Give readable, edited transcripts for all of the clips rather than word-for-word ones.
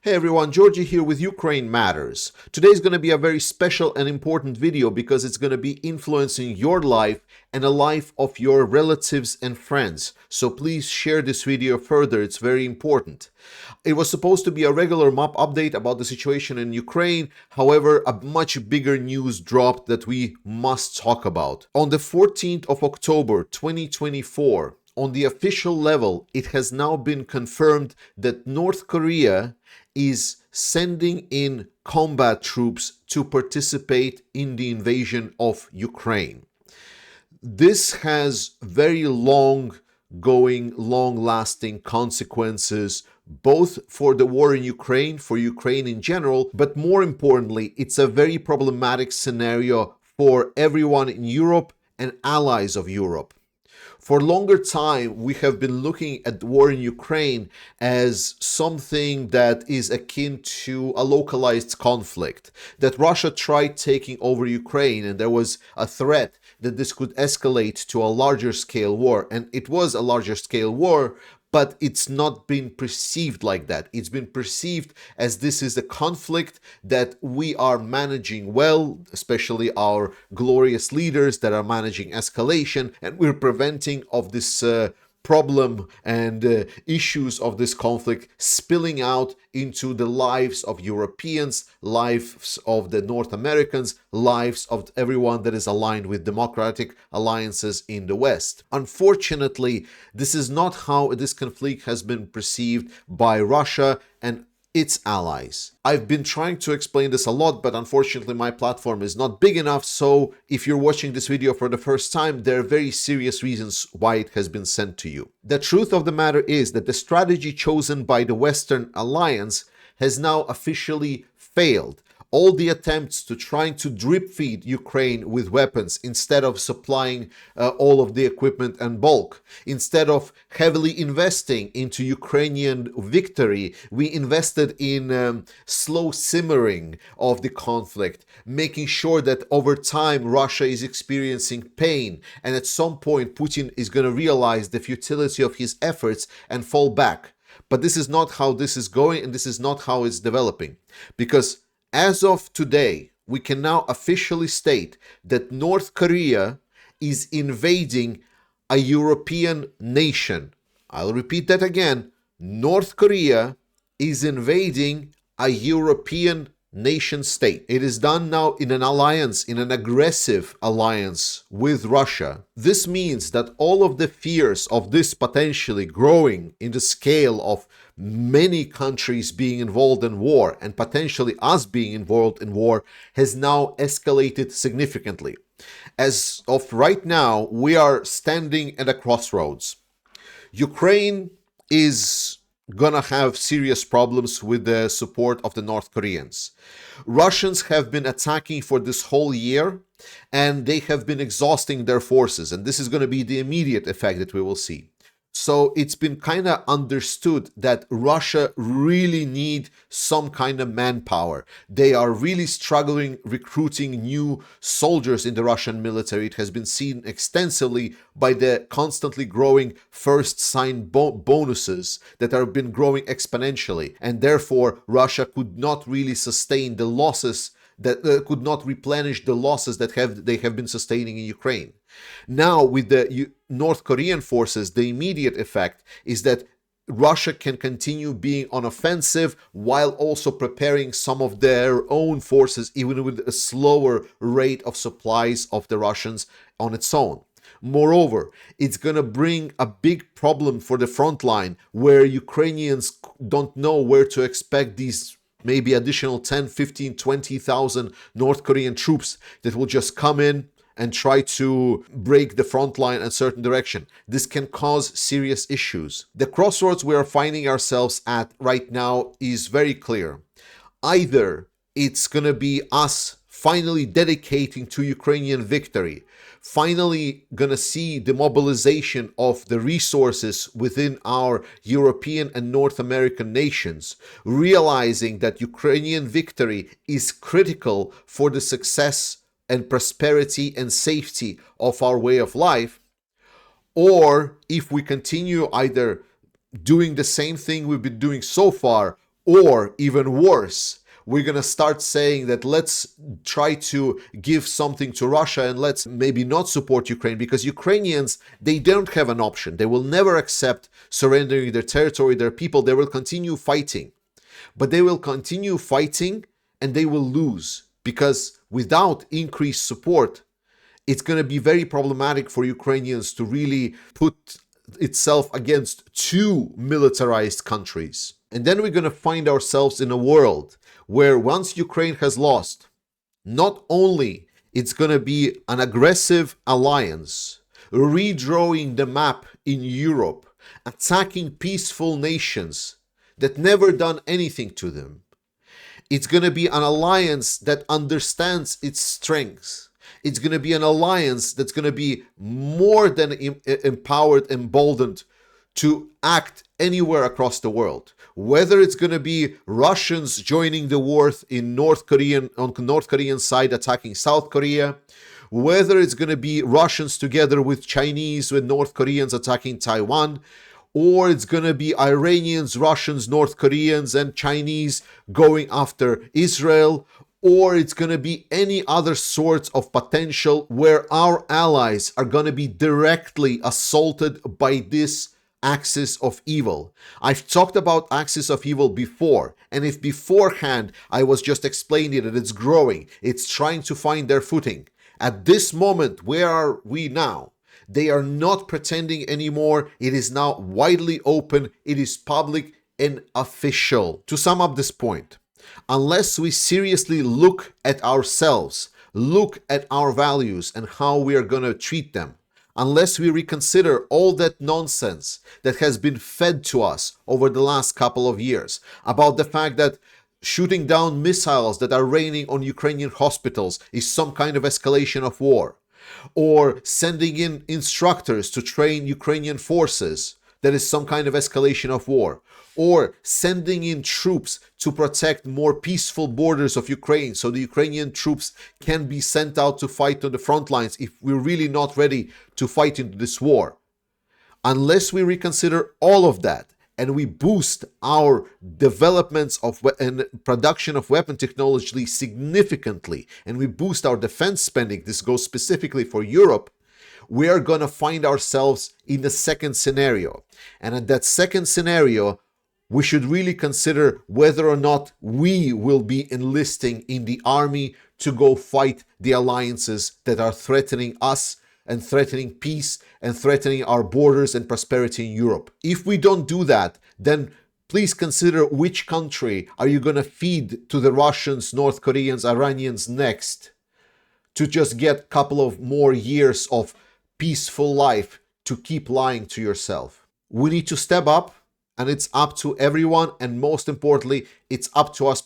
Hey everyone, Georgie here with Ukraine Matters. Today is going to be a very special and important video because it's going to be influencing your life and the life of your relatives and friends. So please share this video further, it's very important. It was supposed to be a regular map update about the situation in Ukraine. However, a much bigger news dropped that we must talk about. On the 14th of October 2024, on the official level, it has now been confirmed that North Korea is sending in combat troops to participate in the invasion of Ukraine. This has very long-lasting consequences, both for the war in Ukraine, for Ukraine in general, but more importantly, it's a very problematic scenario for everyone in Europe and allies of Europe. For a longer time, we have been looking at the war in Ukraine as something that is akin to a localized conflict, that Russia tried taking over Ukraine and there was a threat that this could escalate to a larger scale war. And it was a larger scale war, but it's not been perceived like that. It's been perceived as this is a conflict that we are managing well, especially our glorious leaders that are managing escalation, and we're preventing of this problem and issues of this conflict spilling out into the lives of Europeans, lives of the North Americans, lives of everyone that is aligned with democratic alliances in the West. Unfortunately, this is not how this conflict has been perceived by Russia and its allies. I've been trying to explain this a lot, but unfortunately my platform is not big enough, so if you're watching this video for the first time, there are very serious reasons why it has been sent to you. The truth of the matter is that the strategy chosen by the Western Alliance has now officially failed. All the attempts to trying to drip feed Ukraine with weapons instead of supplying all of the equipment and bulk, instead of heavily investing into Ukrainian victory, we invested in slow simmering of the conflict, making sure that over time Russia is experiencing pain, and at some point Putin is going to realize the futility of his efforts and fall back. But this is not how this is going, and this is not how it's developing, because as of today, we can now officially state that North Korea is invading a European nation. I'll repeat that again. North Korea is invading a European nation state. It is done now in an alliance, in an aggressive alliance with Russia. This means that all of the fears of this potentially growing in the scale of many countries being involved in war and potentially us being involved in war has now escalated significantly. As of right now, we are standing at a crossroads. Ukraine is gonna have serious problems with the support of the North Koreans. Russians have been attacking for this whole year and they have been exhausting their forces, and this is going to be the immediate effect that we will see. So it's been kind of understood that Russia really need some kind of manpower. They are really struggling recruiting new soldiers in the Russian military. It has been seen extensively by the constantly growing first sign bonuses that have been growing exponentially. And therefore, Russia could not really sustain the losses that could not replenish the losses that they have been sustaining in Ukraine. Now, with the North Korean forces, the immediate effect is that Russia can continue being on offensive while also preparing some of their own forces, even with a slower rate of supplies of the Russians on its own. Moreover, it's going to bring a big problem for the front line, where Ukrainians don't know where to expect these maybe additional 10, 15, 20,000 North Korean troops that will just come in and try to break the front line in a certain direction. This can cause serious issues. The crossroads we are finding ourselves at right now is very clear. Either it's going to be us finally dedicating to Ukrainian victory, finally going to see the mobilization of the resources within our European and North American nations, realizing that Ukrainian victory is critical for the success and prosperity and safety of our way of life, or if we continue either doing the same thing we've been doing so far, Or even worse, we're going to start saying that let's try to give something to Russia and let's maybe not support Ukraine, because Ukrainians, they don't have an option. They will never accept surrendering their territory, their people. They will continue fighting. But they will continue fighting and they will lose, because without increased support, it's going to be very problematic for Ukrainians to really put itself against two militarized countries. And then we're going to find ourselves in a world where once Ukraine has lost, not only it's going to be an aggressive alliance, redrawing the map in Europe, attacking peaceful nations that never done anything to them. It's going to be an alliance that understands its strengths. It's going to be an alliance that's going to be more than empowered, emboldened to act anywhere across the world. Whether it's going to be Russians joining the war in on North Korean side attacking South Korea, whether it's going to be Russians together with Chinese, with North Koreans attacking Taiwan, or it's going to be Iranians, Russians, North Koreans, and Chinese going after Israel, or it's going to be any other sorts of potential where our allies are going to be directly assaulted by this axis of evil. I've talked about axis of evil before, and if beforehand I was just explaining that it's growing, it's trying to find their footing. At this moment, where are we now? They are not pretending anymore. It is now widely open. It is public and official. To sum up this point, unless we seriously look at ourselves, look at our values and how we are going to treat them, unless we reconsider all that nonsense that has been fed to us over the last couple of years about the fact that shooting down missiles that are raining on Ukrainian hospitals is some kind of escalation of war, or sending in instructors to train Ukrainian forces, that is some kind of escalation of war, or sending in troops to protect more peaceful borders of Ukraine so the Ukrainian troops can be sent out to fight on the front lines if we're really not ready to fight into this war. Unless we reconsider all of that and we boost our developments of and production of weapon technology significantly, and we boost our defense spending, this goes specifically for Europe, we are going to find ourselves in the second scenario. And in that second scenario, we should really consider whether or not we will be enlisting in the army to go fight the alliances that are threatening us and threatening peace and threatening our borders and prosperity in Europe. If we don't do that, then please consider which country are you going to feed to the Russians, North Koreans, Iranians next to just get a couple of more years of peaceful life to keep lying to yourself. We need to step up, and it's up to everyone, and most importantly, it's up to us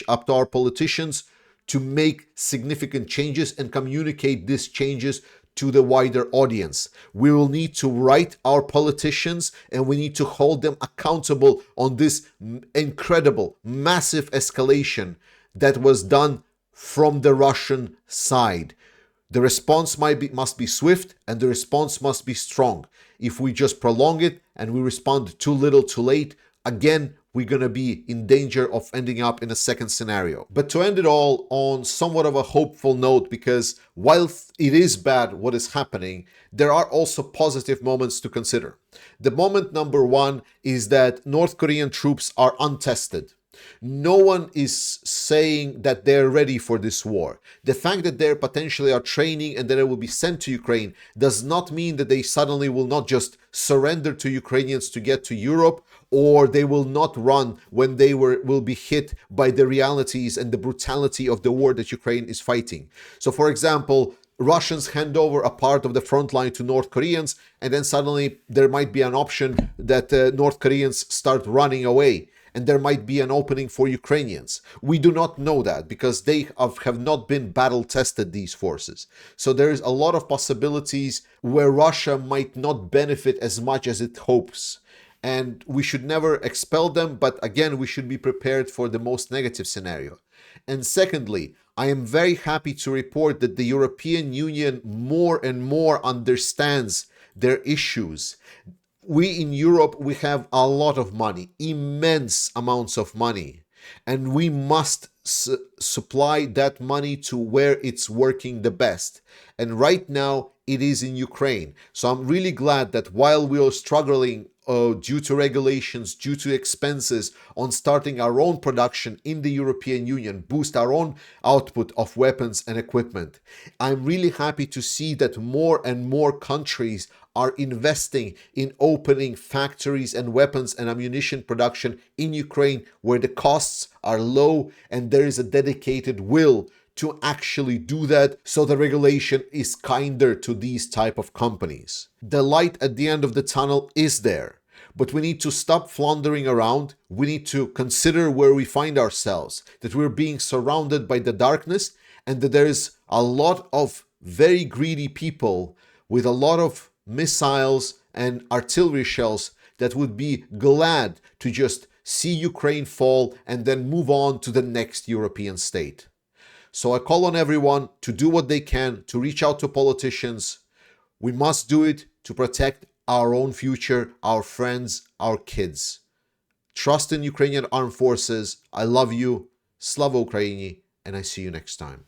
up to our politicians to make significant changes and communicate these changes to the wider audience. We will need to write our politicians and we need to hold them accountable on this incredible, massive escalation that was done from the Russian side. The response must be swift and the response must be strong. If we just prolong it and we respond too little too late, again, we're going to be in danger of ending up in a second scenario. But to end it all on somewhat of a hopeful note, because while it is bad what is happening, there are also positive moments to consider. The moment number one is that North Korean troops are untested. No one is saying that they're ready for this war. The fact that they potentially are training and that they will be sent to Ukraine does not mean that they suddenly will not just surrender to Ukrainians to get to Europe, or they will not run when they will be hit by the realities and the brutality of the war that Ukraine is fighting. So, for example, Russians hand over a part of the front line to North Koreans, and then suddenly there might be an option that North Koreans start running away. And there might be an opening for Ukrainians. We do not know that because they have not been battle tested, these forces. So there is a lot of possibilities where Russia might not benefit as much as it hopes. And we should never expel them, but again, we should be prepared for the most negative scenario. And secondly, I am very happy to report that the European Union more and more understands their issues. we in Europe, we have a lot of money, immense amounts of money, and we must supply that money to where it's working the best. And right now, it is in Ukraine. So I'm really glad that while we are struggling due to regulations, due to expenses on starting our own production in the European Union, boost our own output of weapons and equipment, I'm really happy to see that more and more countries are investing in opening factories and weapons and ammunition production in Ukraine where the costs are low and there is a dedicated will to actually do that, so the regulation is kinder to these type of companies. The light at the end of the tunnel is there, but we need to stop floundering around. We need to consider where we find ourselves, that we're being surrounded by the darkness, and that there is a lot of very greedy people with a lot of missiles and artillery shells that would be glad to just see Ukraine fall and then move on to the next European state. So I call on everyone to do what they can to reach out to politicians. We must do it to protect our own future, our friends, our kids. Trust in Ukrainian armed forces. I love you. Slava Ukraini, and I see you next time.